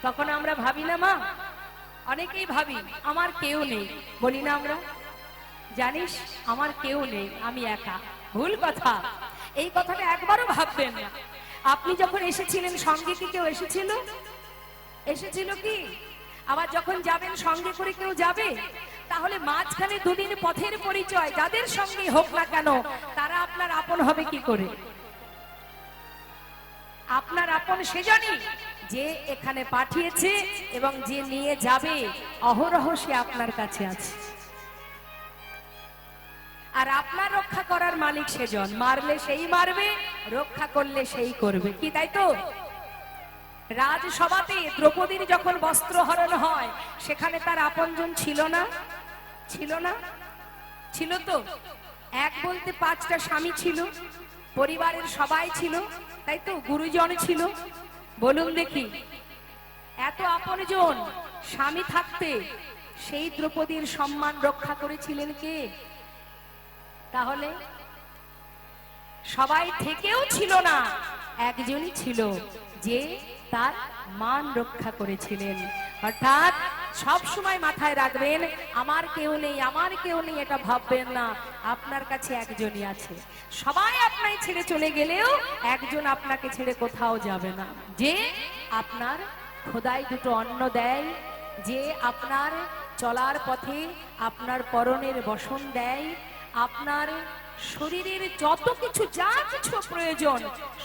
তখন আমরা ভাবি না মা, অনেকেই ভাবি আমার কেউ নেই, বলি না আমরা, জানিস আমার কেউ নেই, আমি একা। ভুল কথা, এই কথাটা একবারও ভাববেন না। আপনি যখন এসেছিলেন সঙ্গে কি কেউ এসেছিল? এসেছিল কি? আবার যখন যাবেন সঙ্গে করে কেউ যাবে? তাহলে মাঝখানে দুদিন পথের পরিচয় যাদের সঙ্গে হোক না কেন, তারা আপনার আপন হবে কি করে? আপনার আপন সেজনই যে এখানে পাঠিয়েছে এবং যে নিয়ে যাবে, অহরহ সে আপনার কাছে আছে। আর আপনার রক্ষা করার মালিক সেজন, মারলে সেই মারবে, রক্ষা করলে সেই করবে, কি তাই তো? রাজসভাতে দ্রৌপদীর যখন বস্ত্রহরণ হয়, সেখানে তার আপনজন ছিল না? ছিল না? ছিল তো। এক বলতে 5টা স্বামী ছিল, পরিবারের সবাই ছিল, তাই তো? গুরুজন ছিল। বলুন দেখি, এত আপনজন স্বামী থাকতে সেই দ্রৌপদীর সম্মান রক্ষা করেছিলেন কে? তাহলে সবাই থেকেও ছিল না, একজনই ছিল যে তার মান রক্ষা করেছিলেন। অর্থাৎ সব সময় মাথায় রাখবেন, আমার কেউ নেই, আমার কেউ নেই, এটা ভাববেন না। আপনার কাছে একজনই আছে। সবাই আপনাকে ছেড়ে চলে গেলেও একজন আপনাকে ছেড়ে কোথাও যাবে না, যে আপনার খোদাই দুটো অন্ন দেয়, যে আপনার চলার পথে আপনার পরনের বসন দেয়, আপনার শরীরের যত কিছু, যা কিছু প্রয়োজন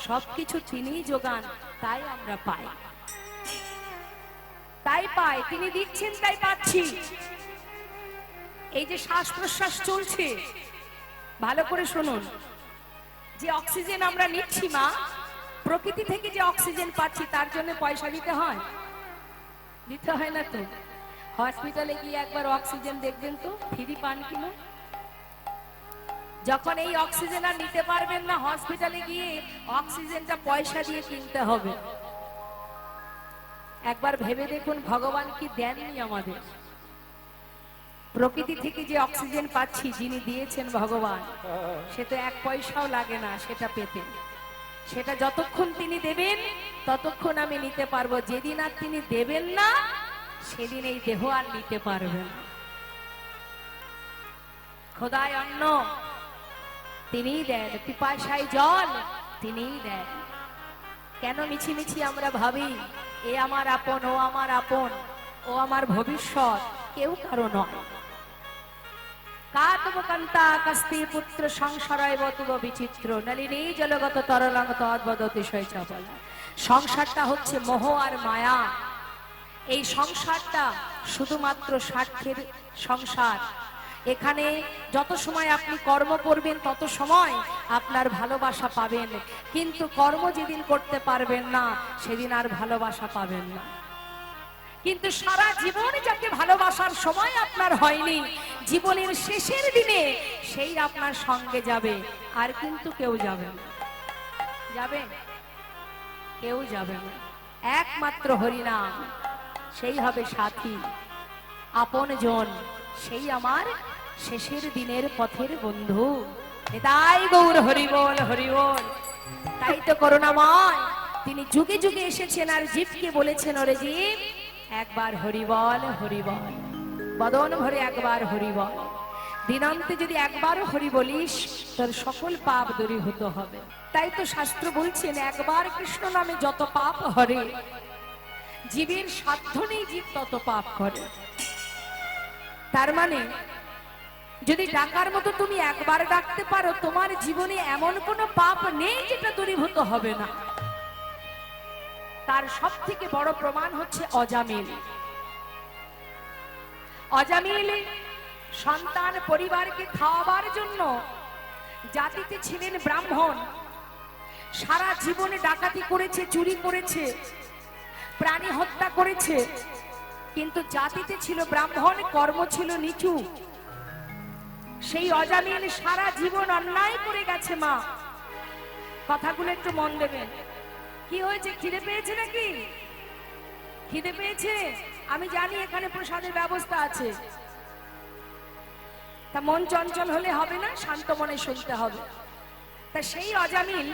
সবকিছু তিনিই যোগান। তাই আমরা পাই, তাই পাই, তিনি দিচ্ছেন, তাই পাচ্ছি। এই যে শ্বাস প্রশ্বাস চলছে, ভালো করে শুনুন, যে অক্সিজেন আমরা নিচ্ছি মা, প্রকৃতি থেকে যে অক্সিজেন পাচ্ছি, তার জন্য পয়সা দিতে হয়? দিতে হয় না তো। হসপিটালে গিয়ে একবার অক্সিজেন দেখবেন তো, ফ্রি পান কিনা? যখন এই অক্সিজেন আর নিতে পারবেন না, হসপিটালে গিয়ে অক্সিজেনটা পয়সা দিয়ে কিনতে হবে। একবার ভেবে দেখুন, ভগবান কি দেননি আমাদের? প্রকৃতি থেকে যে অক্সিজেন পাচ্ছি, যিনি দিয়েছেন ভগবান, সে তো 1 পয়সাও লাগে না সেটা পেতে। সেটা যতক্ষণ তিনি দেবেন ততক্ষণ আমি নিতে পারবো। যেদিন আর তিনি দেবেন না, সেদিন এই দেহ আর নিতে পারবে না। খোদায় অন্ন তিনিই দেন, পিপাসায় জল তিনিই দেন। কেন মিছিমিছি আমরা ভাবি এ আমার আপন, ও আমার আপন, ও আমার ভবিষ্যৎ? কেউ কারো নয়। কাতবকান্তা কাস্তি পুত্র সংসারায় বতুব বিচিত্র নলিনী জলগত তরলাং তদ্বদ অতিশয় চপল। সংসারটা হচ্ছে মোহ আর মায়া। এই সংসারটা শুধুমাত্র স্বার্থের সংসার। এখানে যত সময় আপনি কর্ম করবেন তত সময় আপনার ভালোবাসা পাবেন, কিন্তু কর্ম যেদিন করতে পারবেন না, সেদিন আর ভালোবাসা পাবেন না। কিন্তু সারা জীবন যাকে ভালোবাসার সময় আপনার হয়নি, জীবনের শেষের দিনে সেই আপনার সঙ্গে যাবে, আর কিন্তু কেউ যাবে না। যাবে? কেউ যাবে না। একমাত্র হরিনাম, সেই হবে সাথী, আপন জন, সেই আমার শেষের দিনের পথের বন্ধু। তাই গৌর হরিবল হরিবল। তাই তো করুণাময় তিনি যুগে যুগে এসেছেন আর জীবকে বলেছেন, ওরে জীব একবার হরিবল হরিবল, বদন ভরে একবার হরিবল। দিনান্তে যদি একবারও হরি বলিস, তোর সকল পাপ দূরীভূত হবে। তাই তো শাস্ত্র বলছেন, একবার কৃষ্ণ নামে যত পাপ হরে, জীবের সাধ্য নেই জীব তত পাপ করে। তার মানে যদি ডাকার মতো তুমি একবার ডাকতে পারো, তোমার জীবনে এমন কোনো পাপ নেই যেটা দূরীভূত হবে না। তার সব থেকে বড় প্রমাণ হচ্ছে অজামিল। অজামিল সন্তান পরিবারকে খাওয়াবার জন্য, জাতিতে ছিলেন ব্রাহ্মণ, সারা জীবনে ডাকাতি করেছে, চুরি করেছে, প্রাণী হত্যা করেছে, কিন্তু জাতিতে ছিল ব্রাহ্মণ, কর্ম ছিল নিচু। সেই অজামিল সারা জীবন অন্যায় করে গেছে মা। কথাগুলো একটু মন দেবেন। কি হয়েছে? খিদে পেয়েছে নাকি? খিদে পেয়েছে? আমি জানি এখানে প্রসাদের ব্যবস্থা আছে, তা মন চঞ্চল হলে হবে না, শান্ত মনে শুনতে হবে। তা সেই অজামিল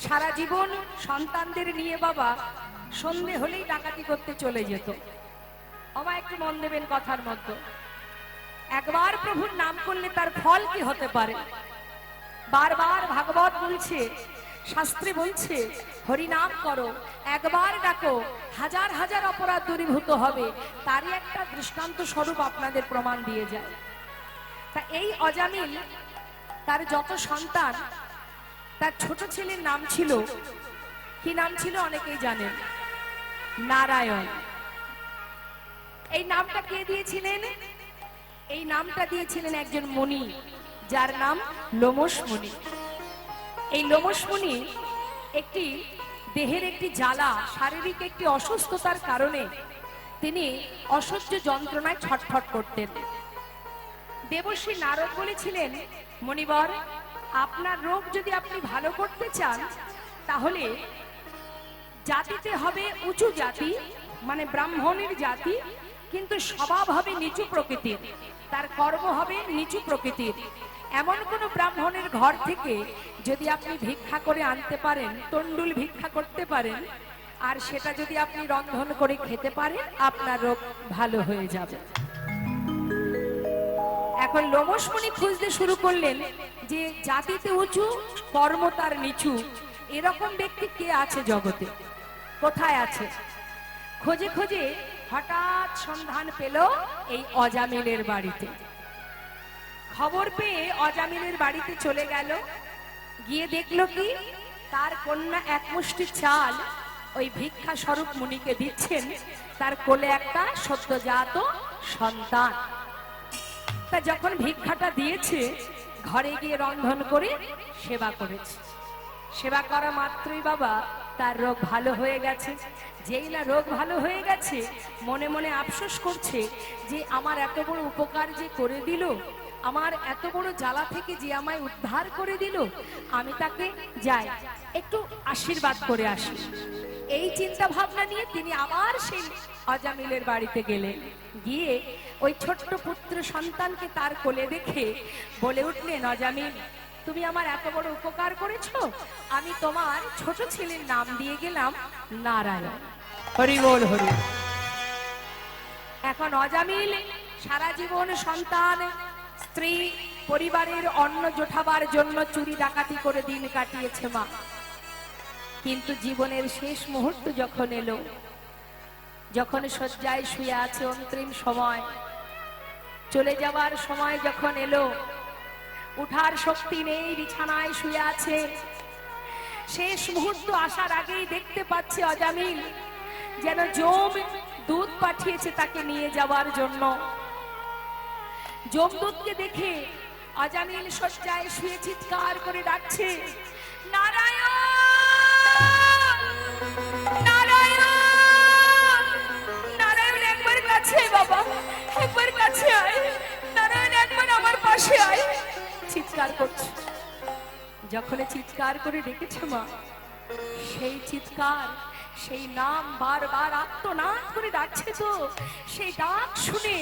সারা জীবন সন্তানদের নিয়ে বাবা সন্ধে হলেই ডাকাতি করতে চলে যেত। আমার একটু মন দেবেন কথার মধ্যে, একবার প্রভুর নাম করলে তার ফল কি হতে পারে? বারবার ভাগবত বলছে, শাস্ত্রে বলছে, হরি নাম করো, একবার ডাকো, হাজার হাজার অপরাধ দূরীভূত হবে। তারই একটা দৃষ্টান্ত স্বরূপ আপনাদের প্রমাণ দিয়ে যায়। তা এই অজামিল তার যত সন্তান, তার ছোট ছেলের নাম ছিল, কি নাম ছিল অনেকেই জানেন, নারায়ণ। এই নামটা কে দিয়েছিলেন? এই নামটা দিয়েছিলেন একজন মুনি, যার নাম লোমশ মুনি। এই লোমশ মুনি একটি দেহের একটি জ্বালা, শারীরিক একটি অসুস্থতার কারণে তিনি অসহ্য যন্ত্রণায় ছটফট করতেন। দেবশ্রী নারদ বলেছিলেন, মনিবর, আপনার রোগ যদি আপনি ভালো করতে চান তাহলে জাতিতে হবে উঁচু জাতি, মানে ব্রাহ্মণের জাতি, কিন্তু স্বভাব হবে নিচু প্রকৃতির, তার কর্ম হবে নিচু প্রকৃতির। এমন কোন ব্রাহ্মণের ঘর থেকে যদি আপনি ভিক্ষা করে আনতে পারেন, তন্ডুল ভিক্ষা করতে পারেন, আর সেটা যদি আপনি রন্ধন করে খেতে পারেন, আপনার রোগ ভালো হয়ে যাবে। এখন লোমশ মুনি খুঁজতে শুরু করলেন যে জাতিতে উঁচু, কর্ম তার নিচু, এরকম ব্যক্তি কে আছে জগতে, কোথায় আছে? খোঁজে খোঁজে হঠাৎ সন্ধান পেল এই অজামিলের বাড়িতে। খবর পেয়ে অজামিলের বাড়িতে চলে গেল। গিয়ে দেখলো কি, তার কন্যা এক মুষ্টি চাল ওই ভিক্ষা স্বরূপ মুনিকে দিচ্ছেন, তার কোলে একটা সদ্যজাত সন্তান। তা যখন ভিক্ষাটা দিয়েছে, ঘরে গিয়ে রন্ধন করে সেবা করেছে। সেবা করা মাত্রই বাবা তার রোগ ভালো হয়ে গেছে। যেই না রোগ ভালো হয়ে গেছে, মনে মনে আফসোস করছে যে আমার এত বড় উপকার যে করে দিল, আমার এত বড় জ্বালা থেকে যে আমায় উদ্ধার করে দিল, আমি তাকে যাই একটু আশীর্বাদ করে আসি। এই চিন্তা ভাবনা নিয়ে তিনি আবার সেই অজামিলের বাড়িতে গেলেন। গিয়ে ওই ছোট্ট পুত্র সন্তানকে তার কোলে দেখে বলে উঠলেন, অজামিল, তুমি আমার এত বড় উপকার করেছো, আমি তোমার ছোট ছেলের নাম দিয়ে গেলাম নারায়ণ। হরি বল হরি। এখন অজামিল সারা জীবন সন্তান, স্ত্রী, পরিবারের অন্ন জোটাবার জন্য চুরি ডাকাতি করে দিন কাটিয়েছে মা। কিন্তু জীবনের শেষ মুহূর্ত যখন এলো, যখন শয্যায় শুয়ে আছে, অন্তিম সময়, চলে যাওয়ার সময় যখন এলো, উঠার শক্তি নেই, বিছানায় শুয়ে আছে। শেষ মুহূর্ত আসার আগেই দেখতে পাচ্ছে অজামিল যেন যম দুধ পাঠিয়েছে তাকে নিয়ে যাওয়ার জন্য। যমদূতকে দেখে অজামিল শয্যায় শুয়ে চিৎকার করে ডাকছে, নারায়ণ, নারায়ণ, নারায়ণ, একবার কাছে আয় বাবা, একবার কাছে আয়, নারায়ণ, একবার আমার পাশে আয়। চিৎকার করছে। যখন চিৎকার করে ডেকেছে মা, সেই চিৎকার, সেই নাম বারবার আত্মনাদ করে ডাকছে, তো সেই ডাক শুনে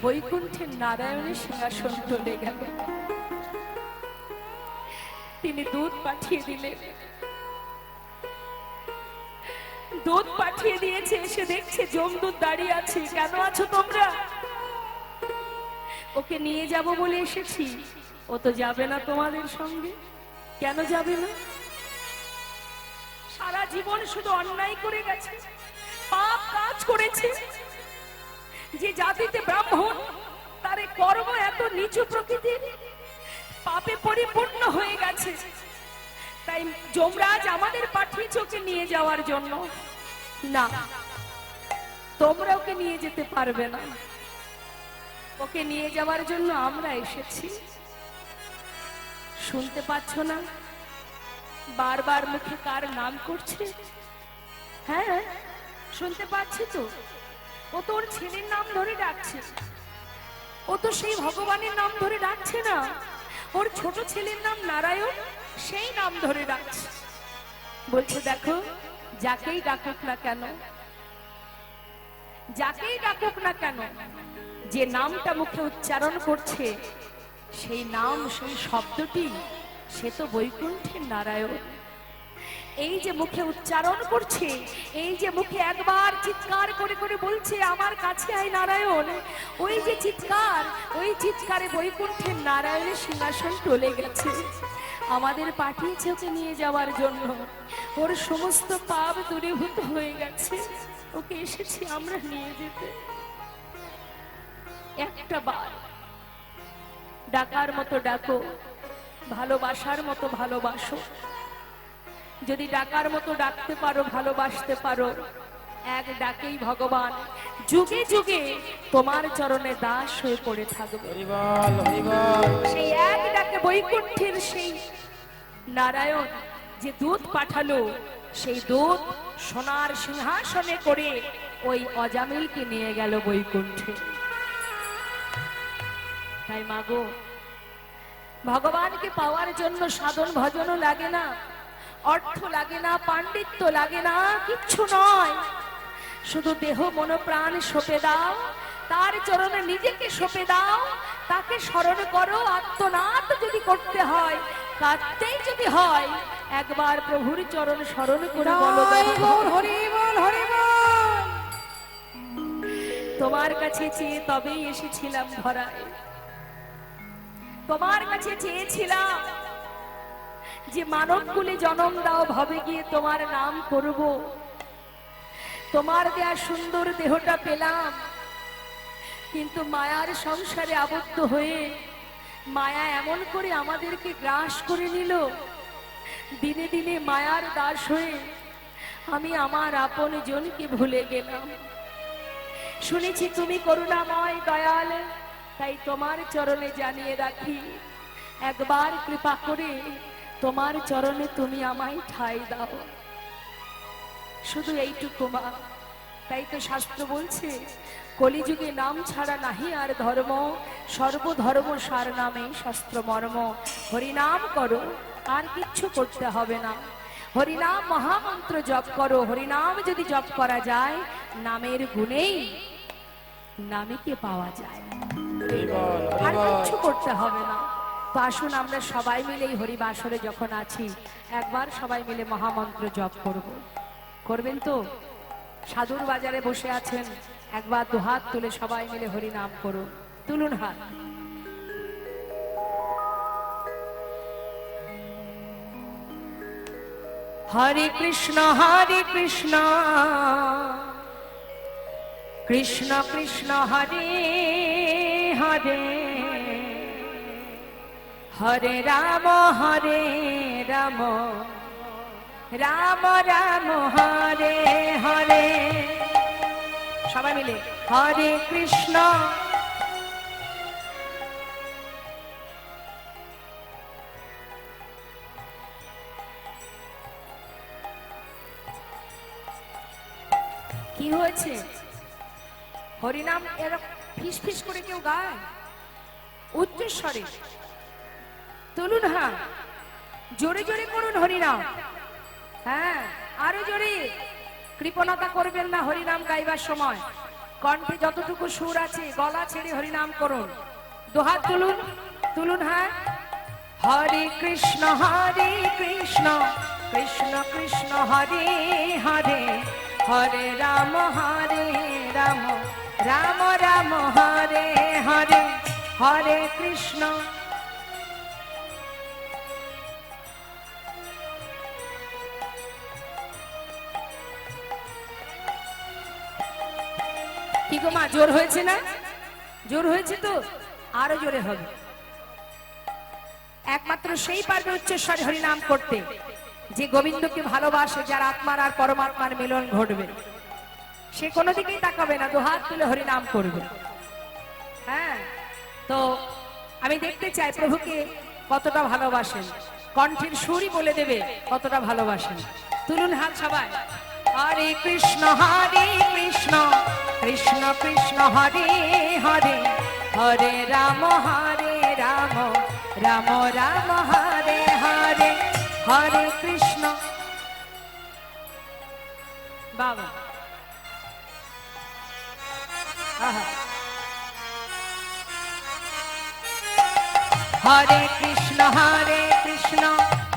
বৈকুণ্ঠের নারায়ণের সিংহাসন টলে গেল। তিনি দুধ পাঠিয়ে দিলেন। দুধ পাঠিয়ে দিয়েছে, এসে দেখছে যমদূত দাঁড়িয়ে আছে। কেন আছো তোমরা? ওকে নিয়ে যাব বলে এসেছি। ও তো যাবে না তোমাদের সঙ্গে। কেন যাবে না? সারা জীবন শুধু অন্যায় করে গেছে, পাপ কাজ করেছে। যে জাতিতে ব্রাহ্মণ, তার কর্ম এত নিচু প্রকৃতির, পাপে পরিপূর্ণ হয়ে গেছে। তাই যমরাজ আমাদের পাঠিয়েছে ওকে নিয়ে যাওয়ার জন্য। না, তোমরা ওকে নিয়ে যেতে পারবে না। ওকে নিয়ে যাওয়ার জন্য আমরা এসেছি। শুনতে পাচ্ছ না বারবার মুখে কার নাম করছে? হ্যাঁ, শুনতে পাচ্ছি তো। ও তো ওর ছেলের নাম ধরে ডাকছে। ও তো সেই ভগবানের নাম ধরে ডাকছে না, ওর ছোট ছেলের নাম নারায়ণ, সেই নাম ধরে ডাকছে। বলছে, দেখো, যাকেই ডাকুক না কেন, যাকেই ডাকুক না কেন, যে নামটা মুখে উচ্চারণ করছে, সেই নাম, সেই শব্দটি, সে তো বৈকুণ্ঠের নারায়ণ। এই যে মুখে উচ্চারণ করছে, এই যে মুখে একবার চিৎকার করে করে বলছে আমার কাছে আয় নারায়ণ, ওই যে চিৎকার, ওই চিৎকারে বৈকুণ্ঠের নারায়ণের সিংহাসন টলে গেছে। আমাদের পাঠিয়েছে ওকে নিয়ে যাওয়ার জন্য, ওর সমস্ত পাপ দূরীভূত হয়ে গেছে, ওকে এসেছি আমরা নিয়ে যেতে। একটা বার ডাকার মতো ডাকো, ভালোবাসার মতো ভালোবাসো। যদি ডাকার মতো ডাকতে পারো, ভালোবাসতে পারো, এক ডাকেই ভগবান যুগে যুগে তোমার চরণে দাস হয়ে পড়ে থাকবে। সেই এক ডাকে বৈকুণ্ঠের সেই নারায়ণ যে দূত পাঠালো, সেই দূত সোনার সিংহাসনে করে ওই অজামিলকে নিয়ে গেল বৈকুণ্ঠে। তাই মাগো, ভগবানকে পাওয়ার জন্য সাধন ভজনও লাগে না, অর্থ লাগে না, পাণ্ডিত্য লাগে না, কিচ্ছু নয়। শুধু দেহ মন প্রাণ সঁপে দাও, তার চরণে নিজেকে সঁপে দাও, তাকে স্মরণ করো। আত্মনাদ যদি করতে হয়, কাঁদতেই যদি হয়, একবার প্রভুর চরণ স্মরণ করে বলো, হরি বল হরি বল। তোমার কাছে চেয়ে তবেই এসেছিলাম ধরায়, তোমার কাছে চেয়েছিলাম যে মানব কুলে জন্ম দাও, ভবে গিয়ে তোমার নাম করব। তোমার দেয়া সুন্দর দেহটা পেলাম, কিন্তু মায়ার সংসারে আবদ্ধ হয়ে মায়া এমন করে আমাদেরকে গ্রাস করে নিল, দিনে দিনে মায়ার দাস হয়ে আমি আমার আপন জনকে ভুলে গেলাম। শুনেছি তুমি করুণাময় দয়াল, তাই তোমার চরণে জানিয়ে রাখি, একবার কৃপা করে তোমার চরণে তুমি আমায় ঠাঁই দাও, শুধু এইটুকু মা। তাই তো শাস্ত্র বলছে, কলিযুগে নাম ছাড়া নাহি আর ধর্ম, সর্বধর্ম সার নামে শাস্ত্র মর্ম। হরিনাম করো, আর কিচ্ছু করতে হবে না। হরিনাম মহামন্ত্র জপ করো। হরিনাম যদি জপ করা যায়, নামের গুণেই নামীকে পাওয়া যায়, আর কিচ্ছু করতে হবে না। তো আসুন আমরা সবাই মিলে এই হরিবাসরে যখন আছি, একবার সবাই মিলে মহামন্ত্র জপ করব। করবেন তো? সাধুর বাজারে বসে আছেন, একবার দুহাত তুলে সবাই মিলে হরি নাম করুন। তুলুন হাত। হরে কৃষ্ণ কৃষ্ণ কৃষ্ণ হরে হরে, হরে রাম রাম রাম হরে হরে। সবাই মিলে হরে কৃষ্ণ কি হয়েছে? হরিনাম এরকম ফিস ফিস করে কেউ গায়? উচ্চস্বরে তুলুন, হ্যাঁ জোরে জোরে করুন হরিনাম। হ্যাঁ আরো জোরে, কৃপণতা করবেন না হরিনাম গাইবার সময়। কণ্ঠে যতটুকু সুর আছে গলা ছেড়ে হরিনাম করুন। দুহাত তুলুন, তুলুন, হ্যাঁ। হরে কৃষ্ণ কৃষ্ণ কৃষ্ণ হরে হরে, হরে রাম রাম রাম হরে হরে, হরে কৃষ্ণ। কি গো মা, জোর হয়েছে না? জোর হয়েছে তো, আরো জোরে হবে। একমাত্র সেই পারবে উচ্চস্বরে হরিনাম করতে যে গোবিন্দকে ভালোবাসে, যার আত্মার আর পরমাত্মার মিলন ঘটবে। সে কোনো দিকেই তাকাবে না, দুহাত তুলে হরিনাম করবে। হ্যাঁ, তো আমি দেখতে চাই প্রভুকে কতটা ভালোবাসেন। কণ্ঠের সুরই বলে দেবে কতটা ভালোবাসেন। তুলুন হাত সবাই। হরে কৃষ্ণ কৃষ্ণ কৃষ্ণ হরে হরে, হরে রাম রাম রাম হরে হরে, হরে কৃষ্ণ। বাবা হরে কৃষ্ণ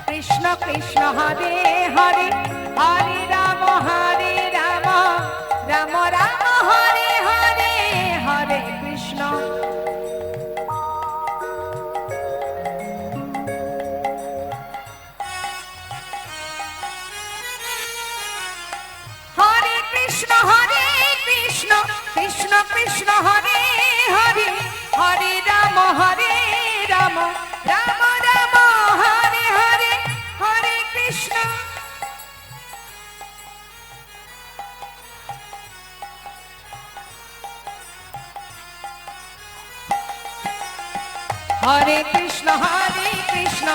কৃষ্ণ কৃষ্ণ কৃষ্ণ হরে হরে হরে রাম রাম রাম হরে হরে হরে কৃষ্ণ। হরে কৃষ্ণ কৃষ্ণ কৃষ্ণ হরে হরে হরে রাম রাম রাম হরে হরে হরে কৃষ্ণ। হরে কৃষ্ণ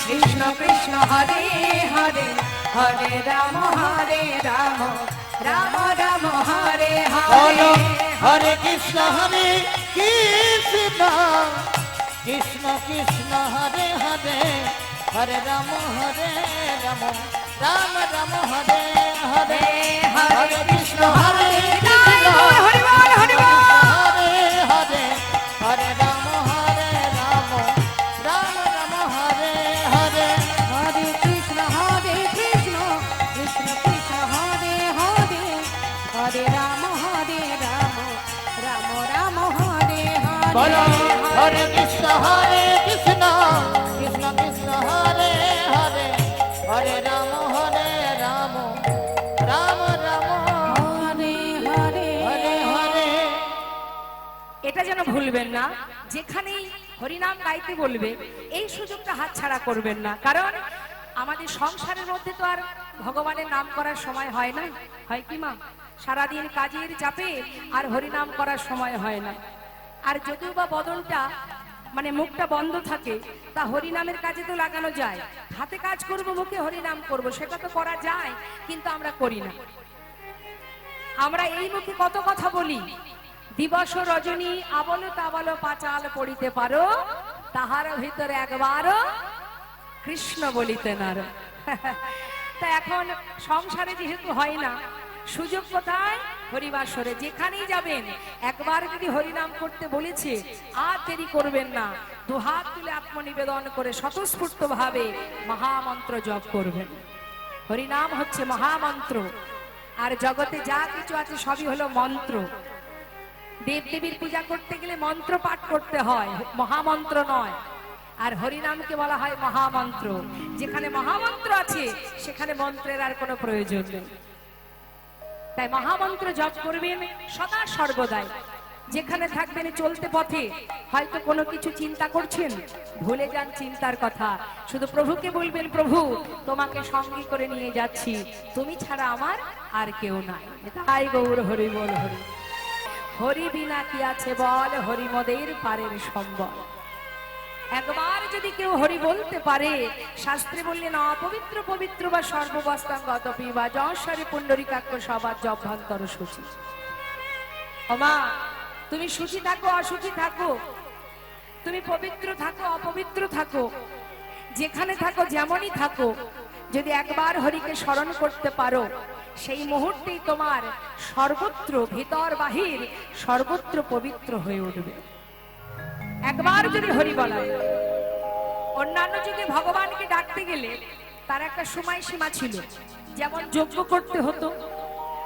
কৃষ্ণ কৃষ্ণ হরে হরে হরে রাম রাম রাম রাম হরে হরে। হরে কৃষ্ণ কৃষ্ণ কৃষ্ণ কৃষ্ণ হরে হরে হরে রাম রাম রাম রাম হরে হরে। হরে কৃষ্ণ কৃষ্ণ হরে বল হরে বল। হরে হরে হরে রাম রাম রাম রাম হরে হরে। হরে কৃষ্ণ কৃষ্ণ কৃষ্ণ হরে হরে হরে রাম রাম রাম হরে বলো হরে। হরে কৃষ্ণ কৃষ্ণ কৃষ্ণ হরে হরে হরে রাম রাম রাম রাম হরে হরে হরে হরে। এটা যেন ভুলবেন না, যেখানেই হরিনাম গাইতে বলবে এই সুযোগটা হাতছাড়া করবেন না। কারণ আমাদের সংসারের মধ্যে তো আর ভগবানের নাম করার সময় হয় না, হয় কি মা? সারাদিন কাজের চাপে আর হরিনাম করার সময় হয় না। আর যদিও বা বদনটা মানে মুখটা বন্ধ থাকে, তা হরিনামের কাজে তো লাগানো যায়। হাতে কাজ করব, মুখে হরিনাম করব, সেটা তো করা যায়, কিন্তু আমরা করি না। আমরা এই মুখে কত কথা বলি, দিবস রজনী আবল তাবল পাঁচাল পড়িতে পারো, তাহার ভিতরে একবারও কৃষ্ণ বলিতে নারো। তা এখন সংসারে যেহেতু হয় না, সুযোগ কোথায়? হরিবাসরে। যেখানেই যাবেন একবার যদি হরিনাম করতে বলেছে আর দেরি করবেন না, দুহাত তুলে আত্মনিবেদন করে স্বতঃস্ফূর্ত ভাবে মহামন্ত্র জপ করবেন। হরিনাম হচ্ছে মহামন্ত্র, আর জগতে যা কিছু আছে সবই হলো মন্ত্র। দেবদেবীর পূজা করতে গেলে মন্ত্র পাঠ করতে হয়, মহামন্ত্র নয়। আর হরিনামকে বলা হয় মহামন্ত্র। যেখানে মহামন্ত্র আছে সেখানে মন্ত্রের আর কোনো প্রয়োজন নেই। তাই মহামন্ত্র জপ করবেন সদা সর্বদাই। যেখানে থাকবেন চলতে পথে হয়তো কোনো কিছু চিন্তা করছেন, ভুলে যান চিন্তার কথা, শুধু প্রভুকে বলবেন, প্রভু তোমাকে সঙ্গী করে নিয়ে যাচ্ছি, তুমি ছাড়া আমার আর কেউ নাই। তাই গৌর হরি বল হরি। হরি বিনা কি আছে বল, হরি মদের পারের সম্বল। একবার যদি কেউ হরি বলতে পারে, শাস্ত্রে বললেন অপবিত্র পবিত্র বা সর্ববস্তাঙ্গত পিবা যশরে পুণ্ডরিকাক্ষ সবার জভ্যন্তর সূচি। ওমা, তুমি সুচি থাকো অসুচি থাকো, তুমি পবিত্র থাকো অপবিত্র থাকো, যেখানে থাকো যেমনই থাকো, যদি একবার হরিকে স্মরণ করতে পারো, সেই মুহূর্তেই তোমার সর্বত্র ভিতর বাহির সর্বত্র পবিত্র হয়ে উঠবে। একবার যদি হরি বলা। অন্যান্য যুগে ভগবানকে ডাকতে গেলে তার একটা সময় সীমা ছিল, যেমন যজ্ঞ করতে হতো।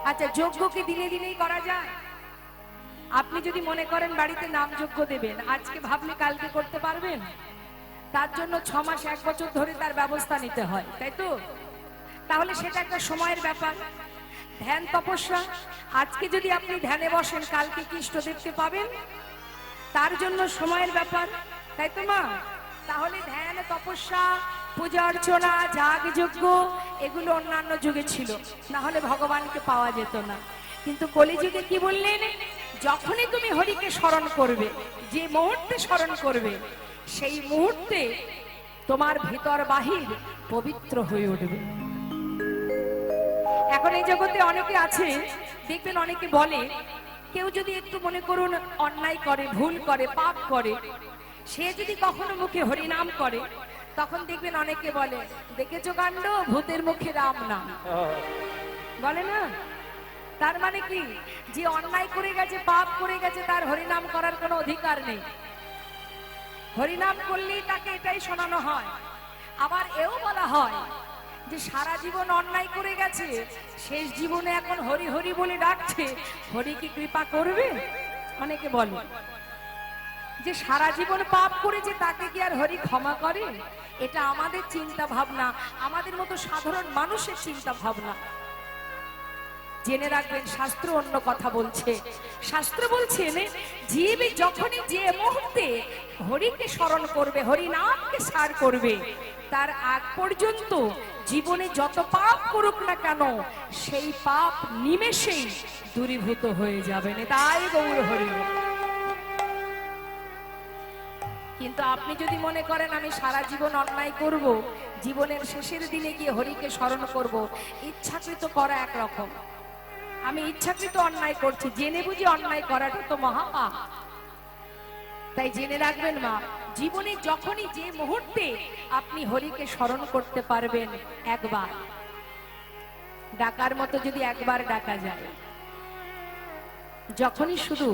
আচ্ছা, যজ্ঞ কি দিনে দিনেই করা যায়? আপনি যদি মনে করেন বাড়িতে নাম যজ্ঞ দেবেন, আজকে ভাবলে কালকে করতে পারবেন? তার জন্য 6 মাস 1 বছর ধরে তার ব্যবস্থা নিতে হয়, তাই তো? তাহলে সেটা একটা সময়ের ব্যাপার। ধ্যান তপস্যা, আজকে যদি আপনি ধ্যানে বসেন, কালকে কি ইষ্টদেবকে পাবেন? তার জন্য সময়ের ব্যাপার, তাই তো মা? তাহলে ধ্যান তপস্যা পূজা অর্চনা যাগ যজ্ঞ এগুলো অন্যান্য যুগে ছিল, না হলে ভগবানকে পাওয়া যেত না। কিন্তু কলিযুগে কি বললেন? যখনই তুমি হরিকে স্মরণ করবে, যে মুহূর্তে স্মরণ করবে, সেই মুহূর্তে তোমার ভিতর বাহির পবিত্র হয়ে উঠবে। এখন এই জগতে অনেকে আছে, দেখবেন অনেকে বলে, কেউ যদি একটু মনে করুন অন্যায় করে, ভুল করে, পাপ করে, সে যদি কখনো মুখে হরিনাম করে, তখন দেখবেন অনেকে বলে, দেখেছো কাণ্ড, ভূতের মুখে রাম নাম বলে না? তার মানে কি, যে অন্যায় করে গেছে, পাপ করে গেছে, তার হরিনাম করার কোনো অধিকার নেই। হরিনাম করলেই তাকে এটাই শোনানো হয়, আবার এও বলা হয় যে সারা জীবন অন্যায় করে গেছে, শেষ জীবনে এখন হরি হরি বলে ডাকছে, হরি কি কৃপা করবে? অনেকে বলে যে সারা জীবন পাপ করেছে, তাকে কি আর হরি ক্ষমা করে? এটা আমাদের চিন্তা ভাবনা, আমাদের মতো সাধারণ মানুষের চিন্তা ভাবনা। জেনে রাখবেন, শাস্ত্র অন্য কথা বলছে। শাস্ত্র বলছেন, জীব যখনই যে মুহূর্তে হরিকে স্মরণ করবে, হরি নামকে সার করবে, তার আগ পর্যন্ত জীবনে যত পাপ করুক না কেন, সেই পাপ নিমেষেই দূরীভূত হয়ে যাবেন। তাই গৌর হরি। কিন্তু আপনি যদি মনে করেন আমি সারা জীবন অন্যায় করব, জীবনের শেষের দিনে গিয়ে হরিকে স্মরণ করব, ইচ্ছাকৃত করা একরকম। আমি ইচ্ছাকৃত অন্যায় করছি, জেনে বুঝে অন্যায় করাটা তো মহাপাপ। তাই জেনে রাখবেন মা, জীবনে যখনই যে মুহূর্তে আপনি হরিকে স্মরণ করতে পারবেন, একবার ডাকার মতো যদি একবার ডাকা যায়, যখনই শুধু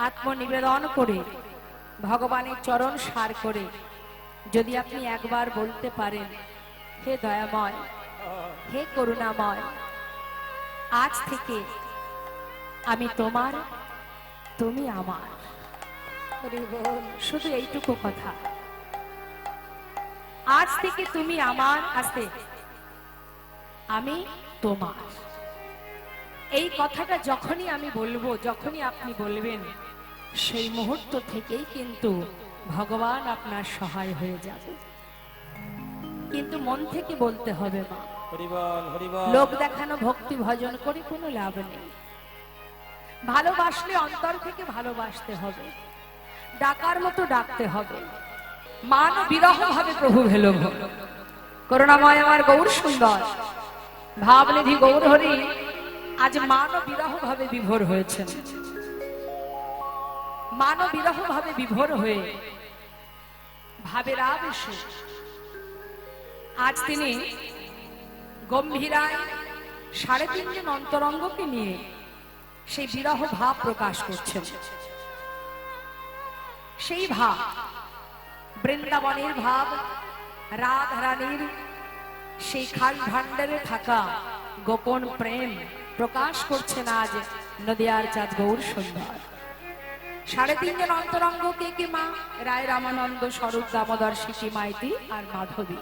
আত্মনিবেদন করে ভগবানের চরণ সার করে যদি আপনি একবার বলতে পারেন, হে দয়াময়, হে করুণাময়, আজ থেকে আমি তোমার, তুমি আমার। শুধু এইটুকু কথা, আজ থেকে তুমি আমার, আস্তে আমি তোমার। এই কথাটা যখনই আমি বলবো, যখনই আপনি বলবেন, সেই মুহূর্ত থেকেই কিন্তু ভগবান আপনার সহায় হয়ে যাবে। কিন্তু মন থেকে বলতে হবে মা। লোক দেখানো ভক্তি ভজন করে কোনো লাভ নেই। ভালোবাসলে অন্তর থেকে ভালোবাসতে হবে, ডাকার মতো ডাকতে হবে। মান বিরহ ভাবে প্রভু ভেলো, করুণাময় আমার গৌর সুন্দর ভাবনিধি গৌর হরি আজ মান বিরহ ভাবে বিভোর হয়েছেন। মান বিরহ ভাবে বিভোর হয়ে ভাবের আবেশে আজ তিনি গম্ভীরায় ৩.৫ জন অন্তরঙ্গকে নিয়ে সেই বিরহ ভাব প্রকাশ করছেন। সেই ভাব বৃন্দাবনের ভাব, রাধারানীর সেই খাল ভান্ডারে থাকা গোপন প্রেম প্রকাশ করছেন আজ নদিয়ার চাঁদ গৌর সুন্দর। ৩.৫ জন অন্তরঙ্গ কে কে মা? রায় রামানন্দ, স্বরূপ দামোদর, সিটি মাইতি আর মাধবী।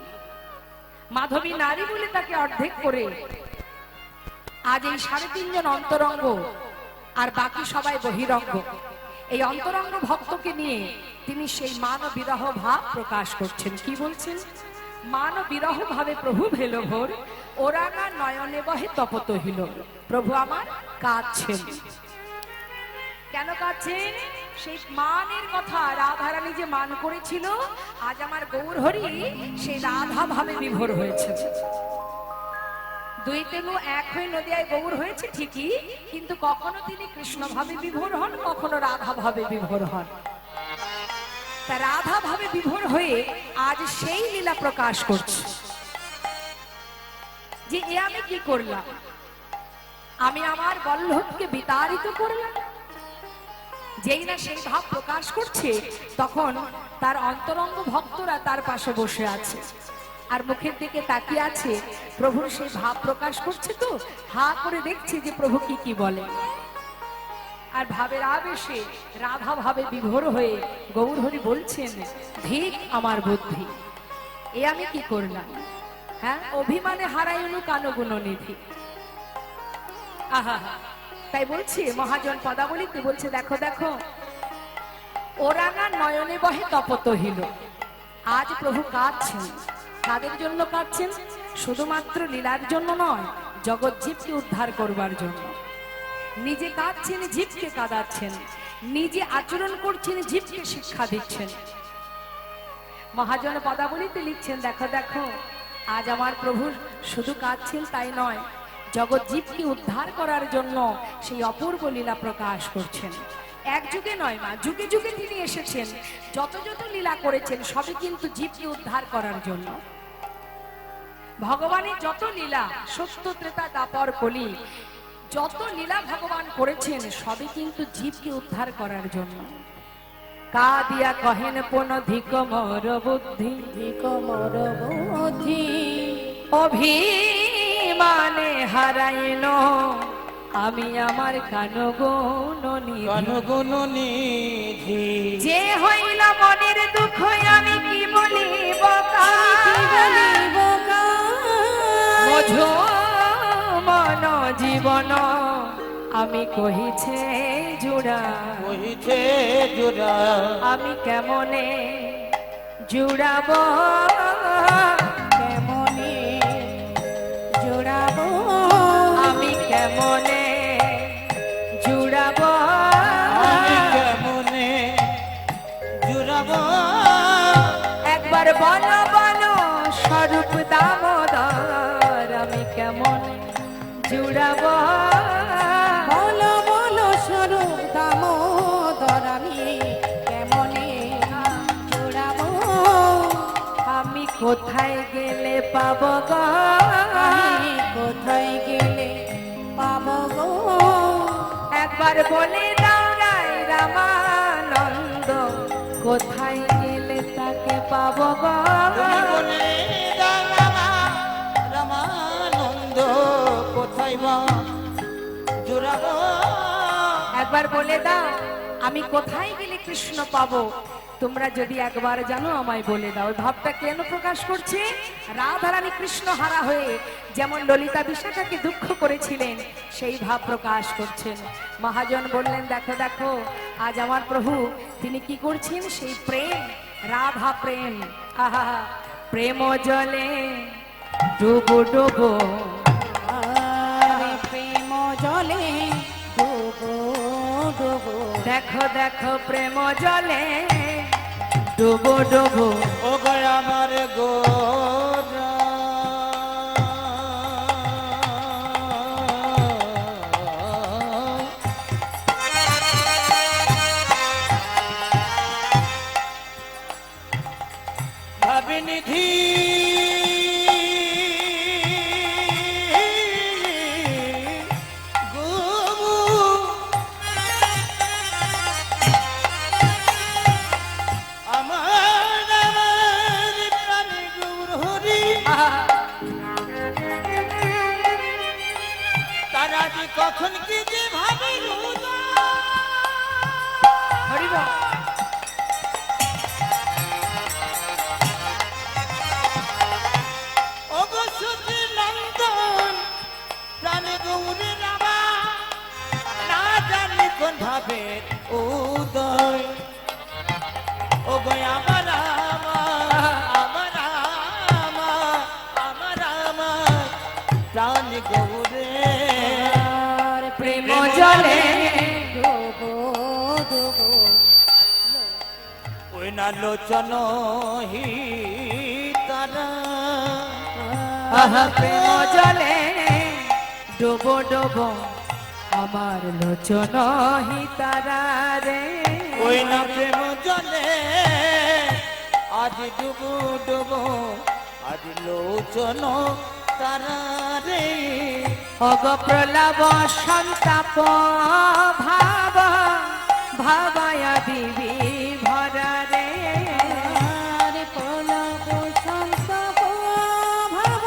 মাধবী নারী বলে তাকে অর্ধেক করে আজ এই ৩.৫ জন অন্তরঙ্গ আর বাকি সবাই বহিরঙ্গ, এই অন্তরঙ্গ ভক্তকে নিয়ে তিনি সেই মান বিরহ ভাব প্রকাশ করছেন। কি বলছেন? মান বিরহ ভাবে প্রভু ভেলো ভোর, ওরানা নয়নে বহে তপত হিল। প্রভু আমার কাঁদছেন। কেন কাঁদছেন? সেই মানের কথা, রাধারানী যে মান করেছিল, আজ আমার গৌর হরি সেই রাধা ভাবে বিভোর হয়েছে। দুই তেনু এক হয়ে নদিয়ায় গৌর হয়েছে ঠিকই, কিন্তু কখনো তিনি কৃষ্ণ ভাবে বিভোর হন, কখনো রাধা ভাবে বিভোর হন। তা রাধা ভাবে বিভোর হয়ে আজ সেই লীলা প্রকাশ করছে যে এ আমি কি করলাম, আমি আমার বল্লভকে বিতাড়িত করলাম। যেই না সেই ভাব প্রকাশ করছে, তখন তার অন্তরঙ্গ ভক্তরা তার পাশে বসে আছে আর মুখের দিকে তাকিয়ে আছে। প্রভুর সেই ভাব প্রকাশ করছে তো হা করে দেখছে যে প্রভু কি কি বলে। আর ভাবের আবেশে রাধা ভাবে বিভোর হয়ে গৌর হরি বলছেন, ধিক আমার বুদ্ধি, এ আমি কি করলাম? হ্যাঁ, অভিমানে হারাইনু কানো গুণনিধি। আহা, তাই বলছে মহাজন পদাবলীতে বলছে, দেখো দেখো, ওরানা নয়নে বহে তপত হিল। আজ প্রভু কাঁদছেন। কাদের জন্য কাঁদছেন? শুধুমাত্র লীলার জন্য নয়, জগৎ জীবকে উদ্ধার করবার জন্য। নিজে কাঁদছেন, জীবকে কাঁদাচ্ছেন, নিজে আচরণ করছেন, জীবকে শিক্ষা দিচ্ছেন। মহাজন পদাবলীতে লিখছেন, দেখো দেখো, আজ আমার প্রভু শুধু কাঁদছেন তাই নয়, জগৎ জীবকে উদ্ধার করার জন্য সেই অপূর্ব লীলা প্রকাশ করছেন। এক যুগে নয় মা, যুগে যুগে তিনি এসেছেন, যত যত লীলা করেছেন সবই কিন্তু জীবকে উদ্ধার করার জন্য। ভগবানের যত লীলা, সত্য ত্রেতা দাপর কলি, যত লীলা ভগবান করেছেন সবই কিন্তু জীবকে উদ্ধার করার জন্য। কা দিয়া কহেন পুন ধিক মোর বুদ্ধি, ধিক মোর বুদ্ধি, অভিমানে হারাইল আমি আমার কানগুণনিধি। কানগুণনিধি যে হইল মনের দুঃখ আমি কি বলিব মঝ মন জীবন আমি কহিছে জুড়া, কহিছে জোড়া, আমি কেমনে জুড়াব, কেমনে জোড়াবো, আমি কেমনে জুড়াব, আমি কেমনে জোড়াবো। একবার বলো বলো স্বরূপ দামোদর আমি কেমন জুড়াব, বলো বলো স্বরূপ দামোদর আমি কেমনে জোড়াবো। আমি কোথায় গেলে পাব গো, আমি কোথায় গেলে পাবো গো। একবার বলে দাও রায় রামানন্দ কোথায় গেলে তাকে পাব গো। তুমি বলে দাও রামানন্দ কোথায় বা জোড়াবো। একবার বলে দাও আমি কোথায় গেলে কৃষ্ণ পাবো, তোমরা যদি একবার জানো আমায় বলে দাও। ভাবটা কেন প্রকাশ করছে? রাধারানী কৃষ্ণ হারা হয়ে যেমন ললিতা বিশাখাকে দুঃখ করেছিলেন সেই ভাব প্রকাশ করছেন। মহাজন বললেন দেখো দেখো আজ আমার প্রভু তিনি কি করছেন, সেই প্রেম, রাধা প্রেম, আহা প্রেম জলে ডুবো ডুবো, আরে প্রেম জলে ডুবো ডুবো। দেখো দেখো প্রেম জলে ডুবো ডুবো, ও গো আমার গোরা, ভাবিনিধি গুরু, আমার আমার প্রাণী গুরু হরি, আহা তারা যে কখন কি যে ভাবে হরিব অবশ্যই নন্দন প্রাণী গৌরী রামা, না জানি কোন ভাবে উদয়। ও গো আমার আমার আমার আমার প্রাণী গৌরে প্রেম জলে ডুবো ডুবো। ওই না লোচন হি তারা, আহা প্রেম জলে ডুবো ডুবো আমার লোচন হিতারা রে, ওই না প্রেম জলে আজ ডুবো ডুবো, আজ লোচন তারা রে। অগ প্রলব সন্তাপ ভাব ভাবায় দিবি ভরা রে, আরে প্রলব সন্তাপ ভাব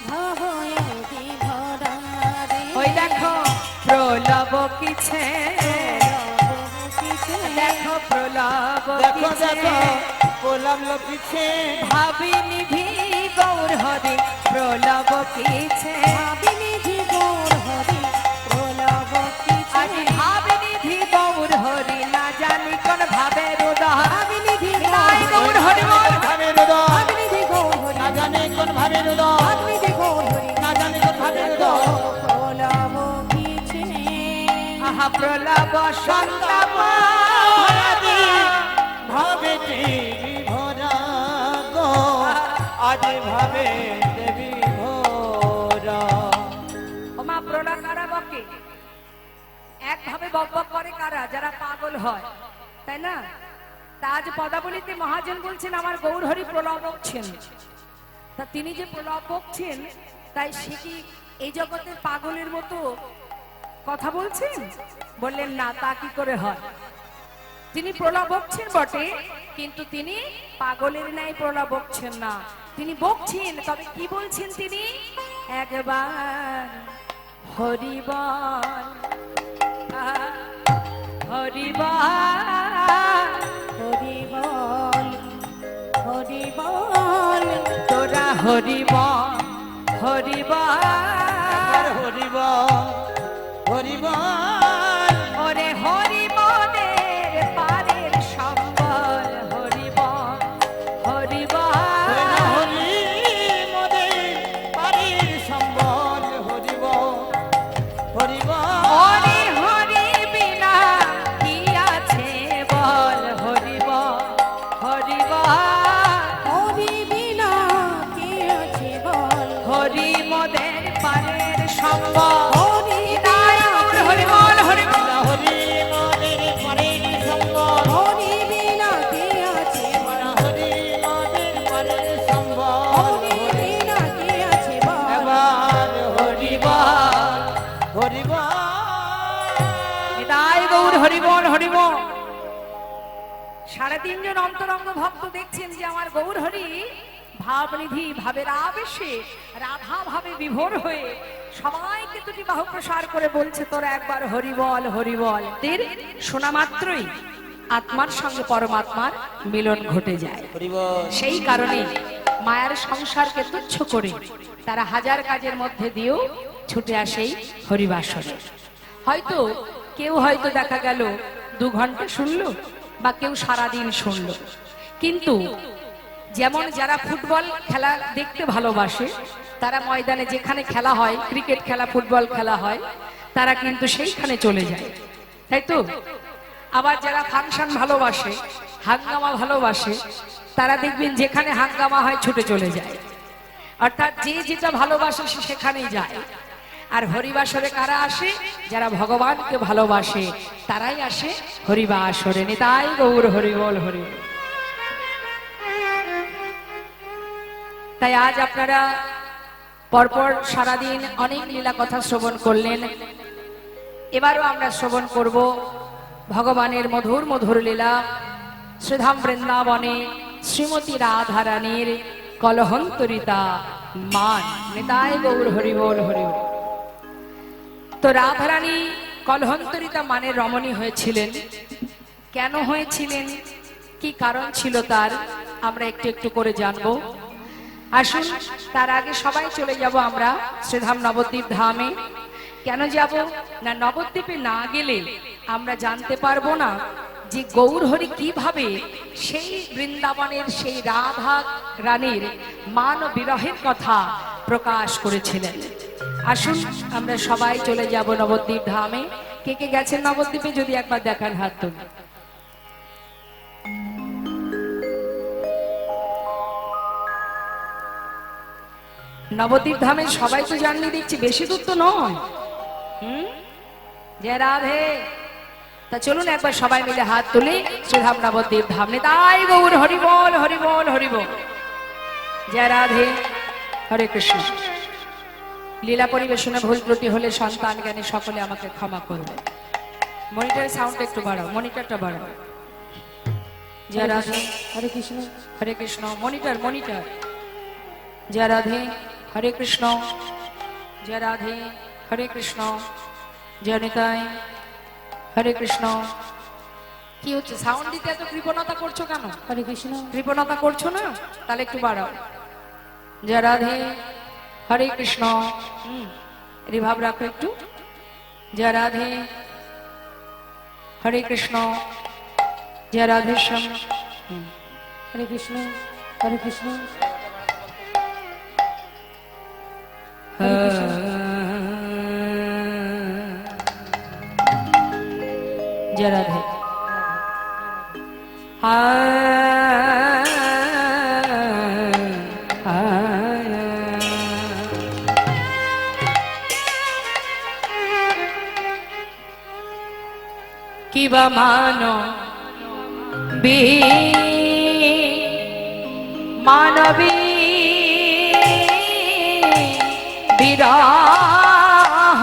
ভাবয়তি ভরা রে। ওই দেখো প্রলব কিছে, দেখো প্রলব দেখো কিছে, দেখো প্রলব পিছে, ভাবি নিধি গৌর হরি প্রলব কিছে, ভাবিনিধি গৌর হরি প্রলব পিছে। আজ ভাবি নিধি গৌর হরি না জানি কোন ভাবে হৃদয়, ভাবিনিধি গৌর হরি বল, ভাবে হৃদয়, ভাবিনিধি গৌর হরি, না জানে কোন ভাবে হৃদয়, ভাবিনিধি গৌর হরি, না জানে কোন ভাবে হৃদয়। প্রলব কিছে, আহা প্রলব সন্তাপ ভাবে দেবী ভরা গো, আজ ভাবে দেবী ভরা। ওমা প্রলব কারা বকে, একভাবে বকবক করে কারা, যারা পাগল হয়, তাই না? তা আজ পদাবলিতে মহাজন বলছেন আমার গৌর হরি প্রলব বকছেন, তা তিনি যে প্রলব বকছেন তাই সে কি এই জগতের পাগলের মতো কথা বলছেন? বললেন না, তা কি করে হয়? তিনি প্রলাপ বকছেন বটে, কিন্তু তিনি পাগলের ন্যায় প্রলাপ বকছেন না, তিনি বকছেন, তবে কি বলছেন তিনি? একবার হরি বল, হরি বল, হরি বল, হরি বল, তোরা হরি বল, হরি বল, হরি বল, হরি বল, ওরে হরি বলের পারের সম্বল, হরি বল, হরি বল, হরি মোদের পারের সম্বল, হরি বল, হরি বল, হরি হরি বিনা কি আছে বল, হরি বল, হরি বল, হরি বিনা কি আছে বল, হরি মোদের পারের সম্বল, হরি হরি বল, হরি বল, হরি মোদের পারের সম্বল, হরি বিনা কি আছে বল, হরি মোদের পারের সম্বল, হরি বিনা কি আছে বল, এবার হরি বল, হরি বল, নিতাই গৌর হরি বল, হরি বল। 3.5 জন অন্তরঙ্গ ভক্ত দেখছেন যে আমার গৌর হরি ভাবনিধি ভাবের আবেশে রাধা ভাবে বিভোর হয়ে সবাইকে দুটি বাহু প্রসার করে বলছে, তোরা একবার হরি বল, হরি বল। তীর শোনা মাত্রই আত্মার সঙ্গে পরমাত্মার মিলন ঘটে যায়। হরি বল, সেই কারণে মায়ার সংসারকে তুচ্ছ করে তারা হাজার কাজের মধ্যে দিয়েও ছুটে আসেই হরিবাসরে। হয়তো কেউ হয়তো দেখা গেল 2 ঘন্টা শুনলো, বা কেউ সারাদিন শুনলো, কিন্তু যেমন যারা ফুটবল খেলা দেখতে ভালোবাসে, তারা ময়দানে যেখানে খেলা হয়, ক্রিকেট খেলা, ফুটবল খেলা হয়, তারা কিন্তু সেইখানে চলে যায়, তাই তো? আবার যারা ফাংশন ভালোবাসে, হাঙ্গামা ভালোবাসে, তারা দেখবেন যেখানে হাঙ্গামা হয় ছুটে চলে যায়। অর্থাৎ যে যেটা ভালোবাসে সে সেখানেই যায়। আর হরিবাসরে কারা আসে? যারা ভগবানকে ভালোবাসে তারাই আসে হরিবাসরে। নিতাই গৌর হরি বল, হরি বল। তাই আজ আপনারা পরপর সারাদিন অনেক লীলা কথা শ্রবণ করলেন, এবারও আমরা শ্রবণ করব ভগবানের মধুর মধুর লীলা। শ্রীধাম বৃন্দাবনে শ্রীমতী রাধারানীর কলহন্তরিতা মান। নিতাই গৌর হরি বল, হরি বল। তো রাধারানী কলহন্তরিতা মানের রমণী হয়েছিলেন। কেন হয়েছিলেন, কি কারণ ছিল তার, আমরা একটু একটু করে জানবো। আসুন, তার আগে সবাই চলে যাব আমরা শ্রীধাম নবদ্বীপ ধামে। কেন যাব না, নবদ্বীপে না গেলে আমরা জানতে পারবো না যে গৌর হরি কিভাবে সেই বৃন্দাবনের সেই রাধা রানীর মান ও বিরহের কথা প্রকাশ করেছিলেন। আসুন আমরা সবাই চলে যাব নবদ্বীপ ধামে। কে কে গেছেন নবদ্বীপে, যদি একবার দেখান হাত তুলে। নবদ্বীপ ধামে সবাই তো জাননি দেখছি, বেশি দূর তো নয়। জয় রাধে। তা চলুন একবার সবাই মিলে হাত তুলে শ্রীধাম নবদ্বীপ ধাম। নিতাই গৌর হরি বল, হরি বল, হরি বল। জয় রাধে, হরে কৃষ্ণ। লীলা পরিবেশনে ভুল ত্রুটি হলে সন্তান জ্ঞানী সকলে আমাকে ক্ষমা করবে। মনিটরের সাউন্ড একটু বাড়াও, মনিটরটা বাড়াও। জয় রাধে, হরে কৃষ্ণ, হরে কৃষ্ণ। Monitor, monitor. জয় রাধে, হরে কৃষ্ণ। জয় রাধে, হরে কৃষ্ণ। জয় নিতাই, হরে কৃষ্ণ। কি হচ্ছে, সাউন্ড দিতে এত কৃপণতা করছো কেন? হরে কৃষ্ণ, কৃপণতা করছো না, তাহলে একটু বাড়াও। জয় রাধে, হরে কৃষ্ণ। রিভাব রাখো একটু। জয় রাধে, হরে কৃষ্ণ। জয় রাধে শ্যাম। হরে কৃষ্ণ, হরে কৃষ্ণ, হরে কৃষ্ণ। জয় রাধে। কিবা মানো মানবী বিরাহ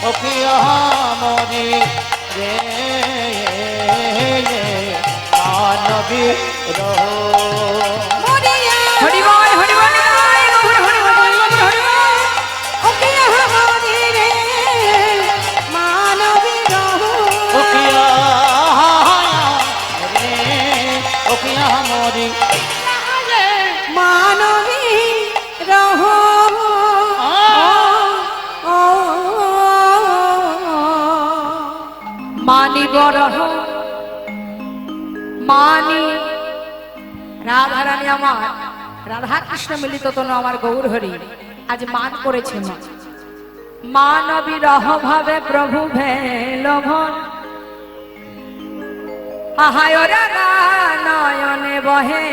ওকিয়া মরি রে মানবী রহ মরিয়া হরি বল হরি বল হরি বল হরি বল হরি বল। ওকে হামারে রে মানবী রহ ওকিয়া রে ওকিয়া মরি মানবী রহ মানি বরহ মানি রাধারানী আমার রাধা কৃষ্ণ মিলিত তনু আমার গৌর হরি আজ মান করেছে মা মানবী রহ ভাবে প্রভু ভেলভন আহায় রাগা নয়নে বহে